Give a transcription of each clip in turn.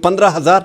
15,000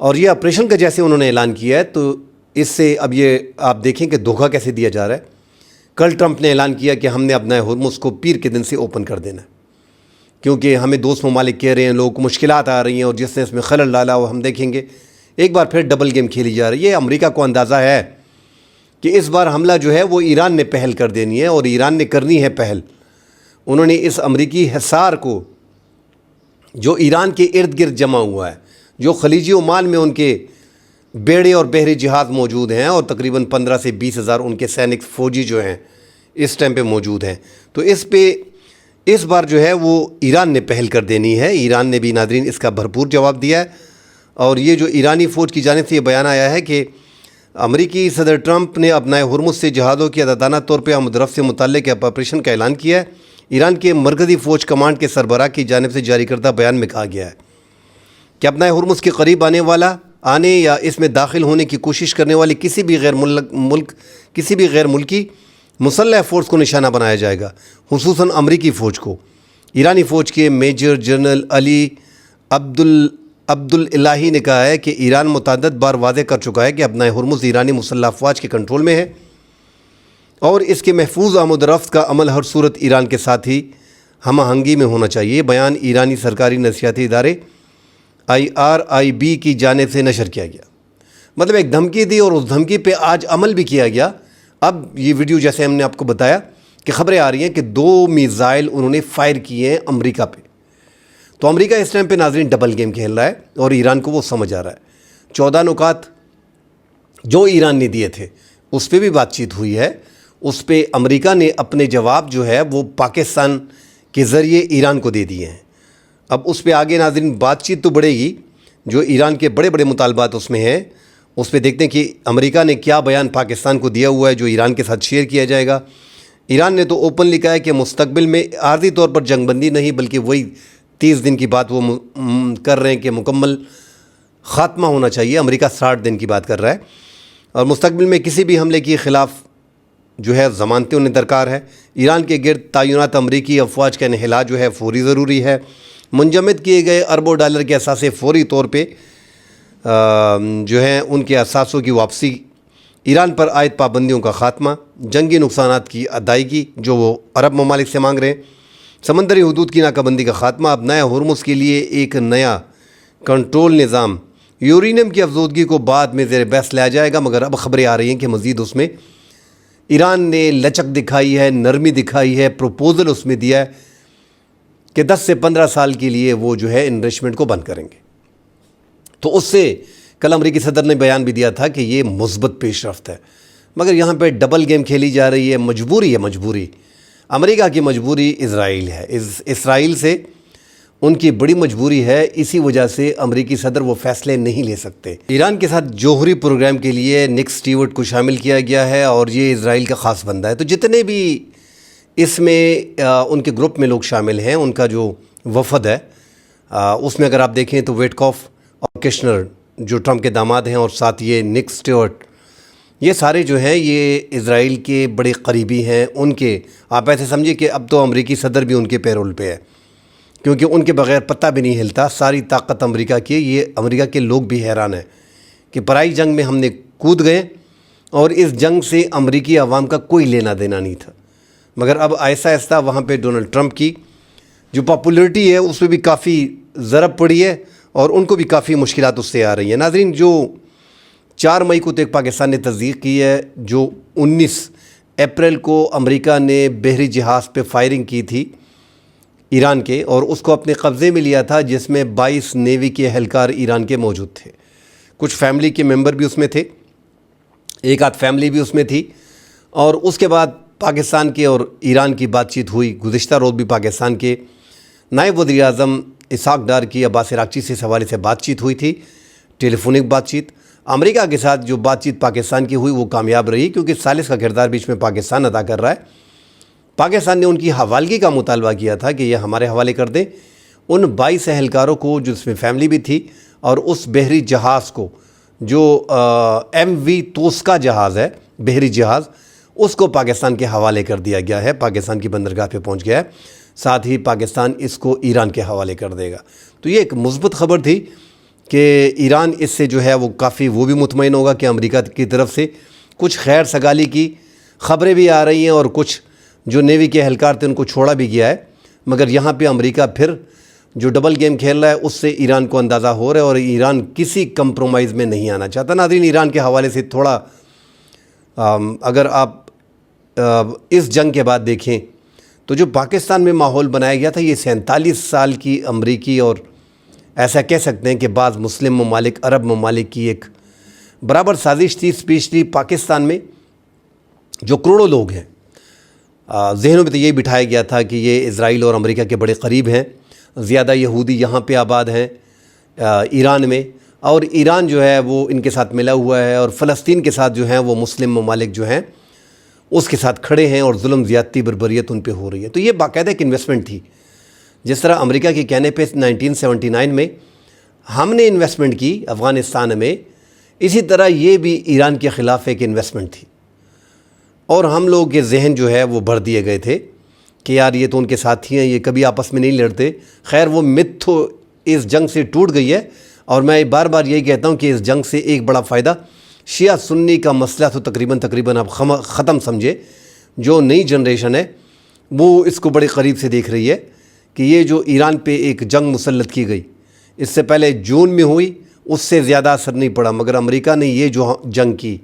اور یہ آپریشن کا جیسے انہوں نے اعلان کیا ہے تو اس سے اب یہ آپ دیکھیں کہ دھوکہ کیسے دیا جا رہا ہے. کل ٹرمپ نے اعلان کیا کہ ہم نے اپنا ہرمز کو پیر کے دن سے اوپن کر دینا ہے، کیونکہ ہمیں دوست ممالک کہہ رہے ہیں، لوگوں کو مشکلات آ رہی ہیں، اور جس نے اس میں خلل ڈالا وہ ہم دیکھیں گے. ایک بار پھر ڈبل گیم کھیلی جا رہی ہے. امریکہ کو اندازہ ہے کہ اس بار حملہ جو ہے وہ ایران نے پہل کر دینی ہے، اور ایران نے کرنی ہے پہل. انہوں نے اس امریکی حصار کو جو ایران کے ارد گرد جمع ہوا ہے، جو خلیجی عمان میں ان کے بیڑے اور بحری جہاز موجود ہیں، اور تقریباً 15 سے 20 ہزار ان کے سینک فوجی جو ہیں اس ٹائم پہ موجود ہیں، تو اس بار جو ہے وہ ایران نے پہل کر دینی ہے. ایران نے بھی ناظرین اس کا بھرپور جواب دیا ہے. اور یہ جو ایرانی فوج کی جانب سے یہ بیان آیا ہے کہ امریکی صدر ٹرمپ نے اپنا ہرمز سے جہازوں کی عددانہ طور پہ آمد و رفت سے متعلق آپریشن کا اعلان کیا ہے. ایران کے مرکزی فوج کمانڈ کے سربراہ کی جانب سے جاری کردہ بیان میں کہا گیا ہے کہ اپنا ہرمز کے قریب آنے یا اس میں داخل ہونے کی کوشش کرنے والے کسی بھی غیر ملکی مسلح فورس کو نشانہ بنایا جائے گا، خصوصاً امریکی فوج کو. ایرانی فوج کے میجر جنرل علی عبداللہی نے کہا ہے کہ ایران متعدد بار واضح کر چکا ہے کہ اپنا ہرمز ایرانی مسلح افواج کے کنٹرول میں ہے، اور اس کے محفوظ آمد و رفت کا عمل ہر صورت ایران کے ساتھ ہی ہم آہنگی میں ہونا چاہیے. یہ بیان ایرانی سرکاری نشریاتی ادارے IRIB کی جانب سے نشر کیا گیا. مطلب ایک دھمکی دی اور اس دھمکی پہ آج عمل بھی کیا گیا. اب یہ ویڈیو جیسے ہم نے آپ کو بتایا کہ خبریں آ رہی ہیں کہ 2 میزائل انہوں نے فائر کیے ہیں امریکہ پہ. تو امریکہ اس ٹائم پہ ناظرین ڈبل گیم کھیل رہا ہے، اور ایران کو وہ سمجھ آ رہا ہے. 14 نکات جو ایران نے دیے تھے اس پہ بھی بات چیت ہوئی ہے. اس پہ امریکہ نے اپنے جواب جو ہے وہ پاکستان کے ذریعے ایران کو دے دیے ہیں. اب اس پہ آگے ناظرین بات چیت تو بڑھے گی. جو ایران کے بڑے بڑے مطالبات اس میں ہیں، اس پہ دیکھتے ہیں کہ امریکہ نے کیا بیان پاکستان کو دیا ہوا ہے جو ایران کے ساتھ شیئر کیا جائے گا. ایران نے تو اوپن لکھا ہے کہ مستقبل میں عارضی طور پر جنگ بندی نہیں، بلکہ وہی 30 دن کی بات وہ کر رہے ہیں کہ مکمل خاتمہ ہونا چاہیے. امریکہ 60 دن کی بات کر رہا ہے، اور مستقبل میں کسی بھی حملے کے خلاف جو ہے ضمانتیں انہیں درکار ہے. ایران کے گرد تعینات امریکی افواج کا انخلا جو ہے فوری ضروری ہے. منجمد کیے گئے اربوں ڈالر کے اثاثے فوری طور پہ جو ہیں ان کے اثاثوں کی واپسی، ایران پر عائد پابندیوں کا خاتمہ، جنگی نقصانات کی ادائیگی جو وہ عرب ممالک سے مانگ رہے ہیں، سمندری حدود کی ناکہ بندی کا خاتمہ. اب نیا ہرمز کے لیے ایک نیا کنٹرول نظام، یورینیم کی افزودگی کو بعد میں زیر بحث لایا جائے گا. مگر اب خبریں آ رہی ہیں کہ مزید اس میں ایران نے لچک دکھائی ہے، نرمی دکھائی ہے، پروپوزل اس میں دیا ہے کہ 10 سے 15 سال کے لیے وہ جو ہے انریچمنٹ کو بند کریں گے. تو اس سے کل امریکی صدر نے بیان بھی دیا تھا کہ یہ مثبت پیش رفت ہے. مگر یہاں پہ ڈبل گیم کھیلی جا رہی ہے. مجبوری امریکہ کی مجبوری اسرائیل ہے. اسرائیل سے ان کی بڑی مجبوری ہے، اسی وجہ سے امریکی صدر وہ فیصلے نہیں لے سکتے. ایران کے ساتھ جوہری پروگرام کے لیے نک سٹیورٹ کو شامل کیا گیا ہے، اور یہ اسرائیل کا خاص بندہ ہے. تو جتنے بھی اس میں ان کے گروپ میں لوگ شامل ہیں، ان کا جو وفد ہے اس میں اگر آپ دیکھیں تو ویٹکوف اور کشنر جو ٹرمپ کے داماد ہیں، اور ساتھ یہ نک سٹیورٹ، یہ سارے جو ہیں یہ اسرائیل کے بڑے قریبی ہیں. ان کے آپ ایسے سمجھیں کہ اب تو امریکی صدر بھی ان کے پیرول پہ ہے، کیونکہ ان کے بغیر پتہ بھی نہیں ہلتا. ساری طاقت امریکہ کی. یہ امریکہ کے لوگ بھی حیران ہیں کہ پرائی جنگ میں ہم نے کود گئے، اور اس جنگ سے امریکی عوام کا کوئی لینا دینا نہیں تھا. مگر اب آہستہ آہستہ وہاں پہ ڈونلڈ ٹرمپ کی جو پاپولیرٹی ہے اس پہ بھی کافی ضرب پڑی ہے، اور ان کو بھی کافی مشکلات اس سے آ رہی ہیں. ناظرین، جو 4 مئی کو تو ایک پاکستان نے تصدیق کی ہے، جو 19 اپریل کو امریکہ نے بحری جہاز پہ فائرنگ کی تھی ایران کے، اور اس کو اپنے قبضے میں لیا تھا، جس میں 22 نیوی کے اہلکار ایران کے موجود تھے. کچھ فیملی کے ممبر بھی اس میں تھے، ایک آدھ فیملی بھی اس میں تھی. اور اس کے بعد پاکستان کے اور ایران کی بات چیت ہوئی. گزشتہ روز بھی پاکستان کے نائب وزیر اعظم اسحاق ڈار کی عباس راغچی سے اس حوالے سے بات چیت ہوئی تھی، ٹیلی فونک بات چیت. امریکہ کے ساتھ جو بات چیت پاکستان کی ہوئی وہ کامیاب رہی، کیونکہ ثالث کا کردار بیچ میں پاکستان ادا کر رہا ہے. پاکستان نے ان کی حوالگی کا مطالبہ کیا تھا کہ یہ ہمارے حوالے کر دیں. ان 22 اہلکاروں کو جس میں فیملی بھی تھی، اور اس بحری جہاز کو جو MV توسکا جہاز ہے، بحری جہاز، اس کو پاکستان کے حوالے کر دیا گیا ہے. پاکستان کی بندرگاہ پہ پہنچ گیا ہے. ساتھ ہی پاکستان اس کو ایران کے حوالے کر دے گا. تو یہ ایک مثبت خبر تھی کہ ایران اس سے جو ہے وہ کافی وہ بھی مطمئن ہوگا کہ امریکہ کی طرف سے کچھ خیر سگالی کی خبریں بھی آ رہی ہیں اور کچھ جو نیوی کے اہلکار تھے ان کو چھوڑا بھی گیا ہے، مگر یہاں پہ امریکہ پھر جو ڈبل گیم کھیل رہا ہے اس سے ایران کو اندازہ ہو رہا ہے اور ایران کسی کمپرومائز میں نہیں آنا چاہتا۔ ناظرین، ایران کے حوالے سے تھوڑا اگر آپ اس جنگ کے بعد دیکھیں تو جو پاکستان میں ماحول بنایا گیا تھا، یہ 47 سال کی امریکی اور ایسا کہہ سکتے ہیں کہ بعض مسلم ممالک، عرب ممالک کی ایک برابر سازش تھی، اسپیشلی پاکستان میں جو کروڑوں لوگ ہیں، ذہنوں میں تو یہ بٹھایا گیا تھا کہ یہ اسرائیل اور امریکہ کے بڑے قریب ہیں، زیادہ یہودی یہاں پہ آباد ہیں ایران میں، اور ایران جو ہے وہ ان کے ساتھ ملا ہوا ہے، اور فلسطین کے ساتھ جو ہیں وہ مسلم ممالک جو ہیں اس کے ساتھ کھڑے ہیں اور ظلم زیادتی بربریت ان پہ ہو رہی ہے۔ تو یہ باقاعدہ ایک انویسٹمنٹ تھی، جس طرح امریکہ کے کہنے پہ 1979 میں ہم نے انویسٹمنٹ کی افغانستان میں، اسی طرح یہ بھی ایران کے خلاف ایک انویسٹمنٹ تھی، اور ہم لوگوں کے ذہن جو ہے وہ بھر دیے گئے تھے کہ یار یہ تو ان کے ساتھی ہیں، یہ کبھی آپس میں نہیں لڑتے۔ خیر وہ مت تو اس جنگ سے ٹوٹ گئی ہے، اور میں بار بار یہی کہتا ہوں کہ اس جنگ سے ایک بڑا فائدہ شیعہ سنی کا مسئلہ تو تقریباً اب ختم سمجھے۔ جو نئی جنریشن ہے وہ اس کو بڑے قریب سے دیکھ رہی ہے کہ یہ جو ایران پہ ایک جنگ مسلط کی گئی، اس سے پہلے جون میں ہوئی، اس سے زیادہ اثر نہیں پڑا، مگر امریکہ نے یہ جو جنگ کی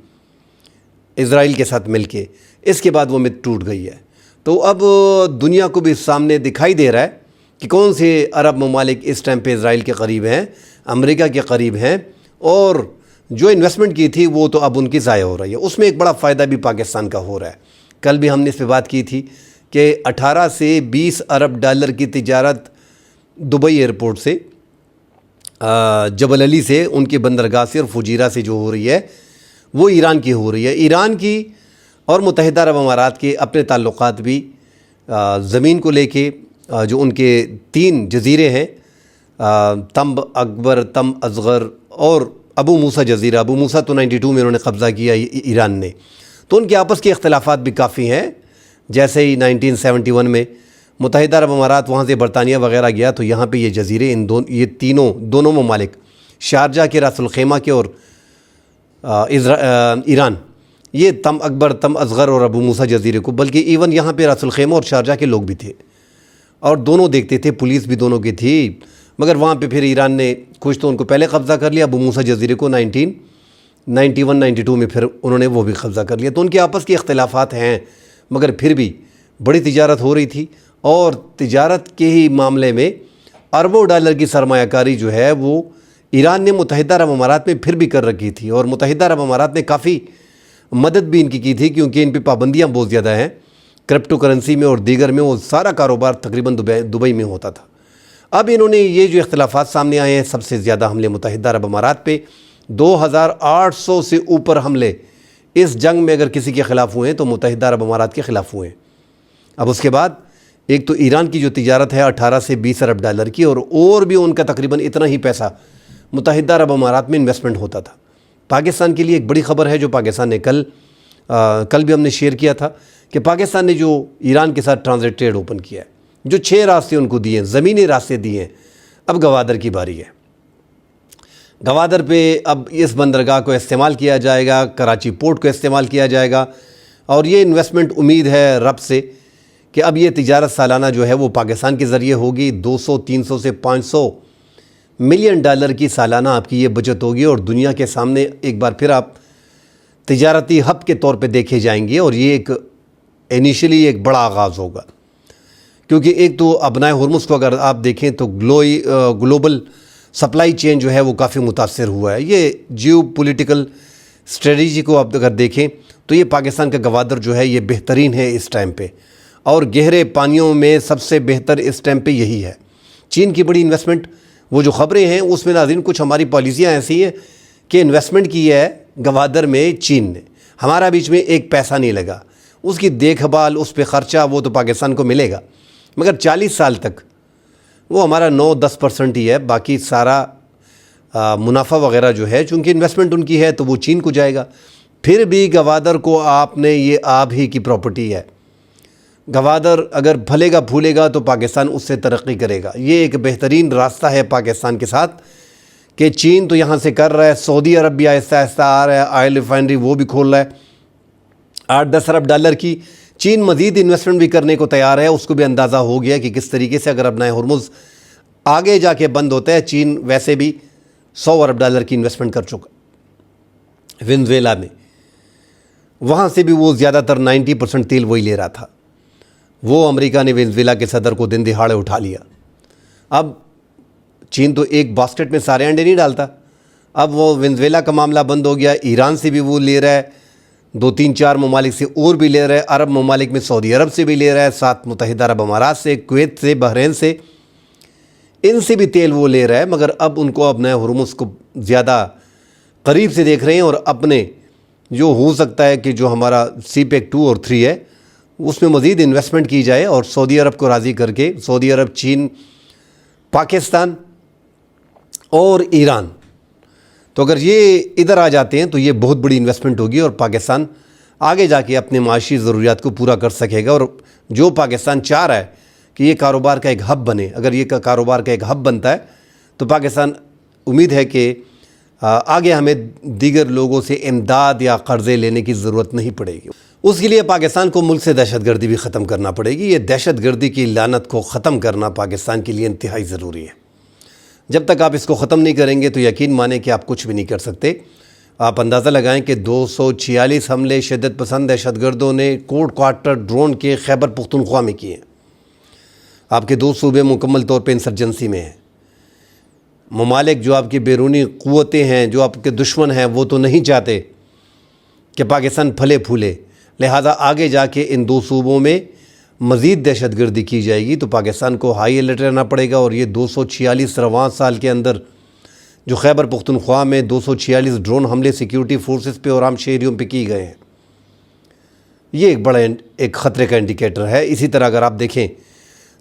اسرائیل کے ساتھ مل کے، اس کے بعد وہ مت ٹوٹ گئی ہے۔ تو اب دنیا کو بھی سامنے دکھائی دے رہا ہے کہ کون سے عرب ممالک اس ٹائم پہ اسرائیل کے قریب ہیں، امریکہ کے قریب ہیں، اور جو انویسٹمنٹ کی تھی وہ تو اب ان کی ضائع ہو رہی ہے۔ اس میں ایک بڑا فائدہ بھی پاکستان کا ہو رہا ہے۔ کل بھی ہم نے اس پہ بات کی تھی کہ 18 سے 20 ارب ڈالر کی تجارت دبئی ایئرپورٹ سے، جبل علی سے، ان کے بندرگاہ سے اور فجیرہ سے جو ہو رہی ہے وہ ایران کی ہو رہی ہے۔ ایران کی اور متحدہ عرب امارات کے اپنے تعلقات بھی زمین کو لے کے، جو ان کے 3 جزیرے ہیں، تمب اکبر، تم اصغر اور ابو موسیٰ جزیرہ۔ ابو موسیٰ تو 92 میں انہوں نے قبضہ کیا ایران نے، تو ان کے آپس کے اختلافات بھی کافی ہیں۔ جیسے ہی 1971 میں متحدہ عرب امارات وہاں سے برطانیہ وغیرہ گیا تو یہاں پہ یہ جزیرے، یہ دونوں ممالک، شارجہ کے، راس الخیمہ کے اور ایران، یہ تم اکبر، تم اصغر اور ابو موسیٰ جزیرے کو، بلکہ ایون یہاں پہ راس الخیمہ اور شارجہ کے لوگ بھی تھے، اور دونوں دیکھتے تھے، پولیس بھی دونوں کی تھی، مگر وہاں پہ پھر ایران نے کچھ تو ان کو پہلے قبضہ کر لیا، ابو موسیٰ جزیرے کو 1991-92 میں پھر انہوں نے وہ بھی قبضہ کر لیا۔ تو ان کے آپس کے اختلافات ہیں، مگر پھر بھی بڑی تجارت ہو رہی تھی، اور تجارت کے ہی معاملے میں اربوں ڈالر کی سرمایہ کاری جو ہے وہ ایران نے متحدہ عرب امارات میں پھر بھی کر رکھی تھی، اور متحدہ عرب امارات نے کافی مدد بھی ان کی تھی، کیونکہ ان پہ پابندیاں بہت زیادہ ہیں کرپٹو کرنسی میں اور دیگر میں، وہ سارا کاروبار تقریباً دبئی میں ہوتا تھا۔ اب انہوں نے یہ جو اختلافات سامنے آئے ہیں، سب سے زیادہ حملے متحدہ عرب امارات پہ، 2800 سے اوپر حملے اس جنگ میں اگر کسی کے خلاف ہوئے ہیں تو متحدہ عرب امارات کے خلاف ہوئے ہیں۔ اب اس کے بعد ایک تو ایران کی جو تجارت ہے 18 سے 20 ارب ڈالر کی، اور بھی ان کا تقریباً اتنا ہی پیسہ متحدہ عرب امارات میں انویسٹمنٹ ہوتا تھا۔ پاکستان کے لیے ایک بڑی خبر ہے جو پاکستان نے کل بھی ہم نے شیئر کیا تھا کہ پاکستان نے جو ایران کے ساتھ ٹرانزٹ ٹریڈ اوپن کیا ہے، جو 6 راستے ان کو دیے ہیں، زمینی راستے دیے ہیں، اب گوادر کی باری ہے۔ گوادر پہ اب اس بندرگاہ کو استعمال کیا جائے گا، کراچی پورٹ کو استعمال کیا جائے گا، اور یہ انویسٹمنٹ امید ہے رب سے کہ اب یہ تجارت سالانہ جو ہے وہ پاکستان کے ذریعے ہوگی، 200، 300 سے 500 ملین ڈالر کی سالانہ آپ کی یہ بچت ہوگی، اور دنیا کے سامنے ایک بار پھر آپ تجارتی ہب کے طور پہ دیکھے جائیں گے، اور یہ ایک انیشلی ایک بڑا آغاز ہوگا، کیونکہ ایک تو ابنائے ہرمز کو اگر آپ دیکھیں تو گلوبل سپلائی چین جو ہے وہ کافی متاثر ہوا ہے۔ یہ جیو پولیٹیکل اسٹریٹجی کو آپ اگر دیکھیں تو یہ پاکستان کا گوادر جو ہے یہ بہترین ہے اس ٹائم پہ، اور گہرے پانیوں میں سب سے بہتر اس ٹائم پہ یہی ہے۔ چین کی بڑی انویسٹمنٹ، وہ جو خبریں ہیں اس میں ناظرین کچھ ہماری پالیسیاں ایسی ہیں کہ انویسٹمنٹ کی ہے گوادر میں چین نے، ہمارا بیچ میں ایک پیسہ نہیں لگا، اس کی دیکھ بھال، اس پہ خرچہ وہ تو پاکستان کو ملے گا، مگر 40 سال تک وہ ہمارا 9-10% ہی ہے، باقی سارا منافع وغیرہ جو ہے چونکہ انویسٹمنٹ ان کی ہے تو وہ چین کو جائے گا۔ پھر بھی گوادر کو آپ نے، یہ آپ ہی کی پراپرٹی ہے، گوادر اگر پھلے گا پھولے گا تو پاکستان اس سے ترقی کرے گا۔ یہ ایک بہترین راستہ ہے پاکستان کے ساتھ کہ چین تو یہاں سے کر رہا ہے، سعودی عرب بھی آہستہ آہستہ آ رہا ہے، آئل ریفائنری وہ بھی کھول رہا ہے، 8-10 ارب ڈالر کی چین مزید انویسٹمنٹ بھی کرنے کو تیار ہے۔ اس کو بھی اندازہ ہو گیا کہ کس طریقے سے اگر اپنا ہرمز آگے جا کے بند ہوتا ہے، چین ویسے بھی 100 ارب ڈالر کی انویسٹمنٹ کر چکا وینزویلا میں، وہاں سے بھی وہ زیادہ تر 90% تیل وہی لے رہا تھا۔ وہ امریکہ نے وینزویلا کے صدر کو دن دہاڑے اٹھا لیا۔ اب چین تو ایک باسکٹ میں سارے انڈے نہیں ڈالتا، اب وہ وینزویلا کا معاملہ بند ہو گیا، ایران سے بھی وہ لے رہا ہے، 2-3-4 ممالک سے اور بھی لے رہا ہے، عرب ممالک میں سعودی عرب سے بھی لے رہا ہے، ساتھ متحدہ عرب امارات سے، کویت سے، بحرین سے، ان سے بھی تیل وہ لے رہا ہے۔ مگر اب ان کو اپنا ہرمز کو زیادہ قریب سے دیکھ رہے ہیں، اور اپنے جو ہو سکتا ہے کہ جو ہمارا سی پیک 2 اور 3 ہے اس میں مزید انویسٹمنٹ کی جائے، اور سعودی عرب کو راضی کر کے، سعودی عرب، چین، پاکستان اور ایران، تو اگر یہ ادھر آ جاتے ہیں تو یہ بہت بڑی انویسٹمنٹ ہوگی، اور پاکستان آگے جا کے اپنے معاشی ضروریات کو پورا کر سکے گا۔ اور جو پاکستان چاہ رہا ہے کہ یہ کاروبار کا ایک ہب بنے، اگر یہ کاروبار کا ایک ہب بنتا ہے تو پاکستان امید ہے کہ آگے ہمیں دیگر لوگوں سے امداد یا قرضے لینے کی ضرورت نہیں پڑے گی۔ اس کے لیے پاکستان کو ملک سے دہشت گردی بھی ختم کرنا پڑے گی۔ یہ دہشت گردی کی لعنت کو ختم کرنا پاکستان کے لیے انتہائی ضروری ہے۔ جب تک آپ اس کو ختم نہیں کریں گے تو یقین مانیں کہ آپ کچھ بھی نہیں کر سکتے۔ آپ اندازہ لگائیں کہ 246 حملے شدت پسند دہشت گردوں نے کوڈ کوارٹر ڈرون کے خیبر پختونخوا میں کیے ہیں۔ آپ کے 2 صوبے مکمل طور پہ انسرجنسی میں ہیں۔ ممالک جو آپ کی بیرونی قوتیں ہیں، جو آپ کے دشمن ہیں، وہ تو نہیں چاہتے کہ پاکستان پھلے پھولے، لہذا آگے جا کے ان 2 صوبوں میں مزید دہشت گردی کی جائے گی تو پاکستان کو ہائی الرٹ رہنا پڑے گا۔ اور یہ 246 رواں سال کے اندر جو خیبر پختونخوا میں 246 ڈرون حملے سیکیورٹی فورسز پہ اور عام شہریوں پہ کی گئے ہیں، یہ ایک بڑا ایک خطرے کا انڈیکیٹر ہے۔ اسی طرح اگر آپ دیکھیں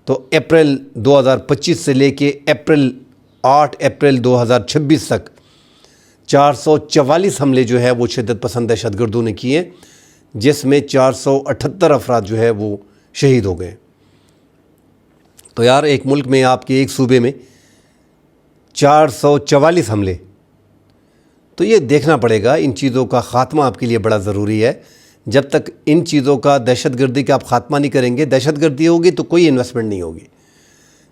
تو اپریل 2025 سے لے کے 8 اپریل 2026 تک 444 حملے جو ہے وہ شدت پسند دہشت گردوں نے کیے، جس میں 478 افراد جو ہے وہ شہید ہو گئے۔ تو یار ایک ملک میں، آپ کے ایک صوبے میں 444 حملے، تو یہ دیکھنا پڑے گا۔ ان چیزوں کا خاتمہ آپ کے لیے بڑا ضروری ہے۔ جب تک ان چیزوں کا، دہشت گردی کا آپ خاتمہ نہیں کریں گے، دہشت گردی ہوگی تو کوئی انویسٹمنٹ نہیں ہوگی۔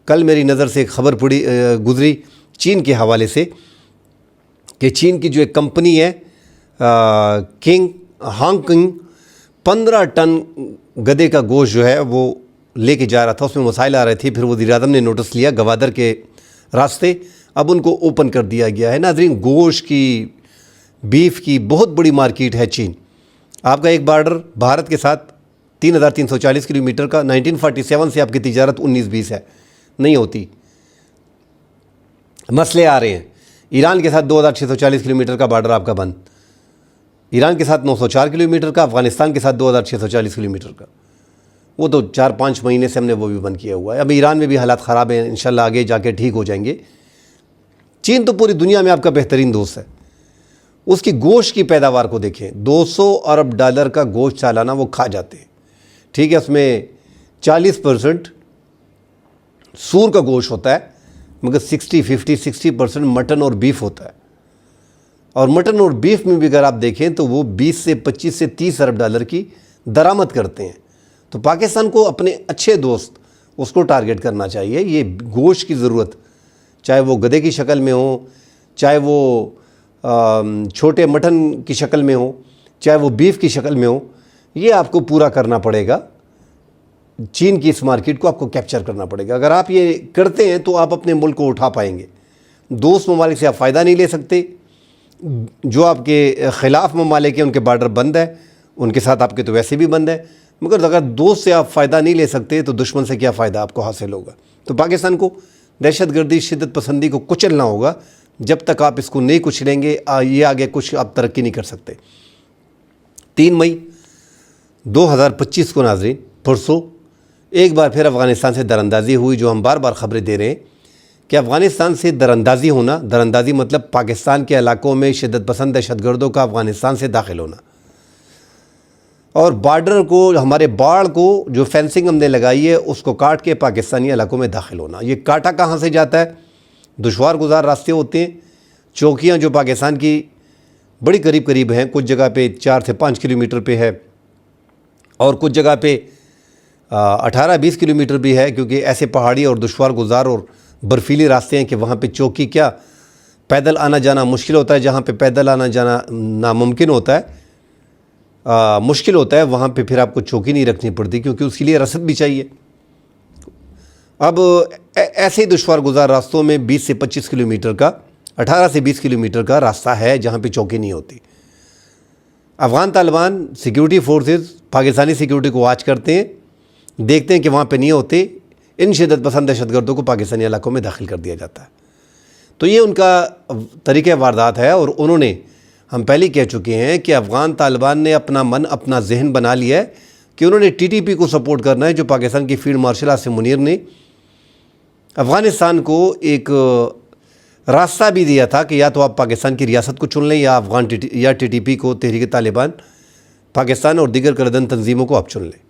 کل میری نظر سے ایک خبر گزری چین کے حوالے سے کہ چین کی جو ایک کمپنی ہے ہانگ کنگ، 15 ٹن گدے کا گوشت جو ہے وہ لے کے جا رہا تھا، اس میں مسائل آ رہے تھے، پھر وزیر اعظم نے نوٹس لیا گوادر کے راستے، اب ان کو اوپن کر دیا گیا ہے۔ ناظرین، گوشت کی، بیف کی بہت بڑی مارکیٹ ہے چین۔ آپ کا ایک بارڈر بھارت کے ساتھ 3340 کلومیٹر کا، 1947 سے آپ کی تجارت 19-20 ہے، نہیں ہوتی، مسئلے آ رہے ہیں۔ ایران کے ساتھ 2640 کلومیٹر کا بارڈر آپ کا بند، ایران کے ساتھ 904 کلومیٹر کا، افغانستان کے ساتھ 2640 کلومیٹر کا، وہ تو 4-5 مہینے سے ہم نے وہ بھی بند کیا ہوا ہے۔ اب ایران میں بھی حالات خراب ہیں، انشاءاللہ آگے جا کے ٹھیک ہو جائیں گے۔ چین تو پوری دنیا میں آپ کا بہترین دوست ہے۔ اس کی گوشت کی پیداوار کو دیکھیں، 200 ارب ڈالر کا گوشت سالانہ وہ کھا جاتے ہیں، ٹھیک ہے، اس میں 40% سور کا گوشت ہوتا ہے، مگر 60% مٹن اور بیف ہوتا ہے۔ اور مٹن اور بیف میں بھی اگر آپ دیکھیں تو وہ 20 سے 25 سے 30 ارب ڈالر کی درآمد کرتے ہیں۔ تو پاکستان کو اپنے اچھے دوست اس کو ٹارگٹ کرنا چاہیے۔ یہ گوشت کی ضرورت، چاہے وہ گدے کی شکل میں ہو، چاہے وہ چھوٹے مٹن کی شکل میں ہو، چاہے وہ بیف کی شکل میں ہو، یہ آپ کو پورا کرنا پڑے گا۔ چین کی اس مارکیٹ کو آپ کو کیپچر کرنا پڑے گا۔ اگر آپ یہ کرتے ہیں تو آپ اپنے ملک کو اٹھا پائیں گے۔ دوست ممالک سے آپ فائدہ نہیں لے سکتے، جو آپ کے خلاف ممالک ہیں ان کے بارڈر بند ہے، ان کے ساتھ آپ کے تو ویسے بھی بند ہے، مگر اگر دوست سے آپ فائدہ نہیں لے سکتے تو دشمن سے کیا فائدہ آپ کو حاصل ہوگا۔ تو پاکستان کو دہشت گردی، شدت پسندی کو کچلنا ہوگا۔ جب تک آپ اس کو نہیں کچلیں گے، یہ آگے کچھ آپ ترقی نہیں کر سکتے۔ 3 مئی 2025 کو ناظرین، پرسوں ایک بار پھر افغانستان سے دراندازی ہوئی، جو ہم بار بار خبریں دے رہے ہیں کہ افغانستان سے دراندازی ہونا، دراندازی مطلب پاکستان کے علاقوں میں شدت پسند دہشت گردوں کا افغانستان سے داخل ہونا، اور بارڈر کو، ہمارے باڑ کو جو فینسنگ ہم نے لگائی ہے اس کو کاٹ کے پاکستانی علاقوں میں داخل ہونا۔ یہ کاٹا کہاں سے جاتا ہے؟ دشوار گزار راستے ہوتے ہیں، چوکیاں جو پاکستان کی بڑی قریب قریب ہیں، کچھ جگہ پہ 4 سے 5 کلومیٹر پہ ہے اور کچھ جگہ پہ 18-20 کلومیٹر بھی ہے، کیونکہ ایسے پہاڑی اور دشوار گزار اور برفیلی راستے ہیں کہ وہاں پہ چوکی کیا پیدل آنا جانا مشکل ہوتا ہے. جہاں پہ پیدل آنا جانا ناممکن ہوتا ہے، مشکل ہوتا ہے، وہاں پہ پھر آپ کو چوکی نہیں رکھنی پڑتی، کیونکہ اس کے لیے رسد بھی چاہیے. اب ایسے ہی دشوار گزار راستوں میں 20 سے 25 کلومیٹر کا 18 سے 20 کلومیٹر کا راستہ ہے جہاں پہ چوکی نہیں ہوتی. Afghan Taliban security forces Pakistani security کو واچ کرتے ہیں، دیکھتے ہیں کہ وہاں پہ نہیں ہوتے، ان شدت پسند دہشت گردوں کو پاکستانی علاقوں میں داخل کر دیا جاتا ہے. تو یہ ان کا طریقہ واردات ہے، اور انہوں نے، ہم پہلے کہہ چکے ہیں کہ افغان طالبان نے اپنا من اپنا ذہن بنا لیا ہے کہ انہوں نے ٹی ٹی پی کو سپورٹ کرنا ہے، جو پاکستان کی فیلڈ مارشل عاصم منیر نے افغانستان کو ایک راستہ بھی دیا تھا کہ یا تو آپ پاکستان کی ریاست کو چن لیں یا ٹی ٹی پی کو، تحریک طالبان پاکستان اور دیگر گردن تنظیموں کو آپ چن لیں.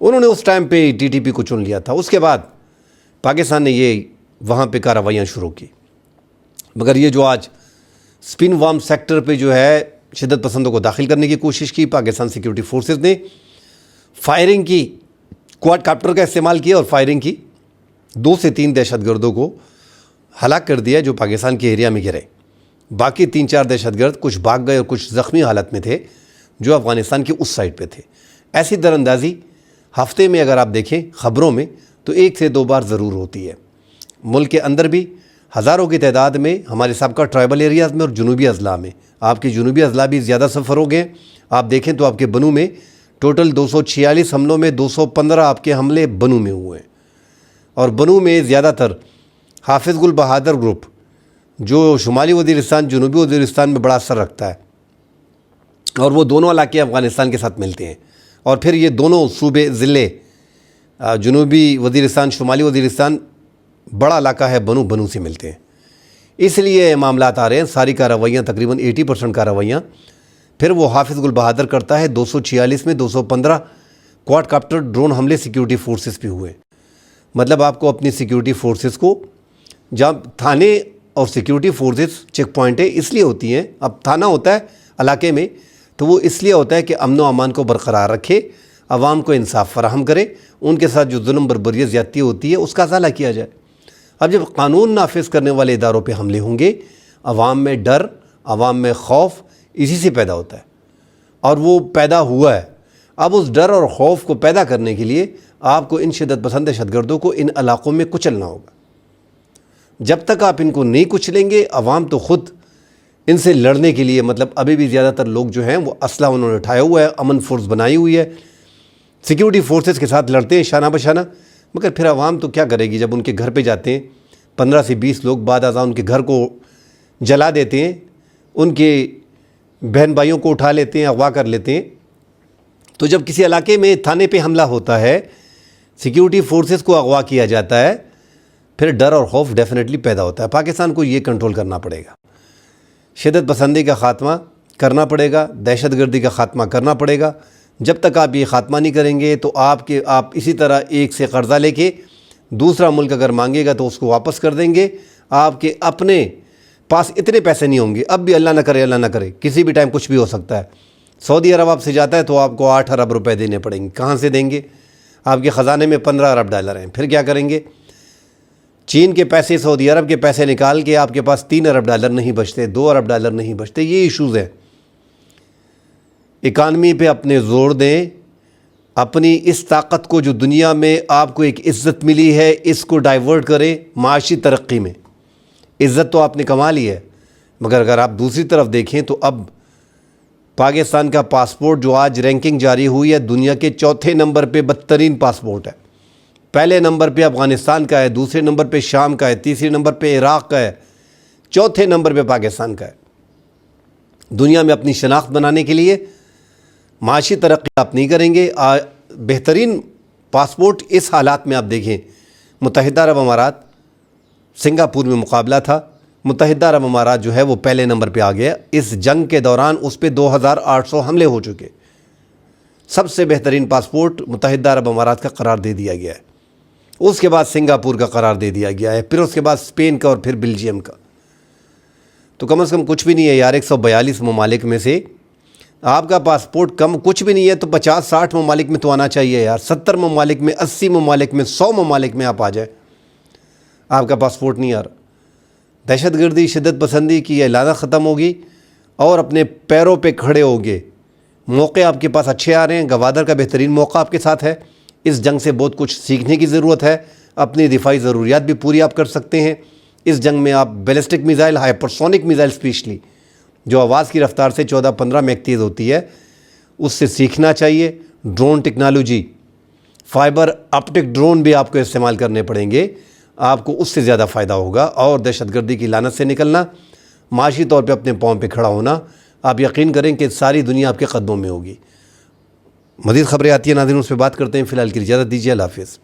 انہوں نے اس ٹائم پہ ٹی ٹی پی کو چن لیا تھا. اس کے بعد پاکستان نے یہ وہاں پہ کارروائیاں شروع کی. مگر یہ جو آج سپن وام سیکٹر پہ جو ہے شدت پسندوں کو داخل کرنے کی کوشش کی، پاکستان سیکیورٹی فورسز نے فائرنگ کی، کوڈ کاپٹر کا استعمال کیا اور فائرنگ کی. 2 سے 3 دہشت گردوں کو ہلاک کر دیا جو پاکستان کے ایریا میں گرے. باقی 3-4 دہشت گرد کچھ بھاگ گئے اور کچھ زخمی حالت میں تھے جو افغانستان کی اس سائڈ پہ تھے. ایسی در اندازی ہفتے میں اگر آپ دیکھیں خبروں میں تو 1 سے 2 بار ضرور ہوتی ہے. ملک کے اندر بھی ہزاروں کی تعداد میں ہمارے سابقہ ٹرائبل ایریاز میں اور جنوبی اضلاع میں، آپ کے جنوبی اضلاع بھی زیادہ سفر ہو گئے. آپ دیکھیں تو آپ کے بنو میں ٹوٹل 246 حملوں میں 215 آپ کے حملے بنو میں ہوئے ہیں. اور بنو میں زیادہ تر حافظ گل بہادر گروپ جو شمالی وزیرستان جنوبی وزیرستان میں بڑا اثر رکھتا ہے، اور وہ دونوں علاقے افغانستان کے ساتھ ملتے ہیں. اور پھر یہ دونوں صوبے ضلع جنوبی وزیرستان شمالی وزیرستان بڑا علاقہ ہے بنو سے ملتے ہیں. اس لیے معاملات آ رہے ہیں. ساری کارروائیاں تقریباً 80% کارروائیاں پھر وہ حافظ گل بہادر کرتا ہے. 246 میں 215 کوڈ کاپٹر ڈرون حملے سیکیورٹی فورسز پہ ہوئے. مطلب آپ کو اپنی سیکیورٹی فورسز کو، جہاں تھانے اور سیکیورٹی فورسز چیک پوائنٹیں اس لیے ہوتی ہیں، اب تھانہ ہوتا ہے علاقے میں تو وہ اس لیے ہوتا ہے کہ امن و امان کو برقرار رکھے، عوام کو انصاف فراہم کرے، ان کے ساتھ جو ظلم بربریت زیادتی ہوتی ہے اس کا ازالہ کیا جائے. اب جب قانون نافذ کرنے والے اداروں پہ حملے ہوں گے، عوام میں ڈر، عوام میں خوف اسی سے پیدا ہوتا ہے، اور وہ پیدا ہوا ہے. اب اس ڈر اور خوف کو پیدا کرنے کے لیے آپ کو ان شدت پسند دہشت گردوں کو ان علاقوں میں کچلنا ہوگا. جب تک آپ ان کو نہیں کچلیں گے، عوام تو خود ان سے لڑنے کے لیے، مطلب ابھی بھی زیادہ تر لوگ جو ہیں وہ اسلحہ انہوں نے اٹھایا ہوا ہے، امن فورس بنائی ہوئی ہے، سیکیورٹی فورسز کے ساتھ لڑتے ہیں شانہ بشانہ. مگر پھر عوام تو کیا کرے گی جب ان کے گھر پہ جاتے ہیں 15 سے 20 لوگ بعد ازاں ان کے گھر کو جلا دیتے ہیں، ان کے بہن بھائیوں کو اٹھا لیتے ہیں، اغوا کر لیتے ہیں. تو جب کسی علاقے میں تھانے پہ حملہ ہوتا ہے، سیکیورٹی فورسز کو اغوا کیا جاتا ہے، پھر ڈر اور خوف ڈیفینیٹلی پیدا ہوتا ہے. پاکستان کو یہ کنٹرول کرنا پڑے گا، شدت پسندی کا خاتمہ کرنا پڑے گا، دہشت گردی کا خاتمہ کرنا پڑے گا. جب تک آپ یہ خاتمہ نہیں کریں گے تو آپ اسی طرح ایک سے قرضہ لے کے دوسرا ملک اگر مانگے گا تو اس کو واپس کر دیں گے. آپ کے اپنے پاس اتنے پیسے نہیں ہوں گے. اب بھی اللہ نہ کرے کسی بھی ٹائم کچھ بھی ہو سکتا ہے. سعودی عرب آپ سے جاتا ہے تو آپ کو 8 ارب روپے دینے پڑیں گے. کہاں سے دیں گے؟ آپ کے خزانے میں 15 ارب ڈالر ہیں. پھر کیا کریں گے؟ چین کے پیسے، سعودی عرب کے پیسے نکال کے آپ کے پاس 3 ارب ڈالر نہیں بچتے، 2 ارب ڈالر نہیں بچتے. یہ ایشوز ہیں. اکانومی پہ اپنے زور دیں، اپنی اس طاقت کو جو دنیا میں آپ کو ایک عزت ملی ہے اس کو ڈائیورٹ کریں معاشی ترقی میں. عزت تو آپ نے کما لی ہے، مگر اگر آپ دوسری طرف دیکھیں تو اب پاکستان کا پاسپورٹ جو آج رینکنگ جاری ہوئی ہے، دنیا کے 4تھے نمبر پہ بدترین پاسپورٹ ہے. پہلے نمبر پہ افغانستان کا ہے، دوسرے نمبر پہ شام کا ہے، تیسرے نمبر پہ عراق کا ہے، 4تھے نمبر پہ پاکستان کا ہے. دنیا میں اپنی شناخت بنانے کے لیے معاشی ترقی آپ نہیں کریں گے. بہترین پاسپورٹ اس حالات میں آپ دیکھیں، متحدہ عرب امارات، سنگاپور میں مقابلہ تھا، متحدہ عرب امارات جو ہے وہ پہلے نمبر پہ آ گیا. اس جنگ کے دوران اس پہ 2800 حملے ہو چکے. سب سے بہترین پاسپورٹ متحدہ عرب امارات کا قرار دے دیا گیا ہے. اس کے بعد سنگاپور کا قرار دے دیا گیا ہے، پھر اس کے بعد اسپین کا اور پھر بیلجیم کا. تو کم از کم کچھ بھی نہیں ہے یار، 142 ممالک میں سے آپ کا پاسپورٹ کم کچھ بھی نہیں ہے تو 50-60 ممالک میں تو آنا چاہیے یار، 70 ممالک میں، 80 ممالک میں، 100 ممالک میں آپ آ جائے، آپ کا پاسپورٹ نہیں آ رہا۔ دہشت گردی، شدت پسندی کی یہ لعنت ختم ہوگی اور اپنے پیروں پہ کھڑے ہوگے۔ موقع آپ کے پاس اچھے آ رہے ہیں، گوادر کا بہترین موقع آپ کے ساتھ ہے، اس جنگ سے بہت کچھ سیکھنے کی ضرورت ہے، اپنی دفاعی ضروریات بھی پوری آپ کر سکتے ہیں۔ اس جنگ میں آپ بیلسٹک میزائل، ہائپرسونک میزائل اسپیشلی، جو آواز کی رفتار سے 14-15 میک تیز ہوتی ہے، اس سے سیکھنا چاہیے۔ Drone technology, fibre optic drone بھی آپ کو استعمال کرنے پڑیں گے، آپ کو اس سے زیادہ فائدہ ہوگا۔ اور دہشت گردی کی لعنت سے نکلنا، معاشی طور پہ اپنے پاؤں پہ کھڑا ہونا، آپ یقین کریں کہ ساری دنیا آپ کے قدموں میں ہوگی۔ مزید خبریں آتی ہیں ناظرین، اس پہ بات کرتے ہیں، فی الحال کے لیے اجازت دیجیے، اللہ حافظ۔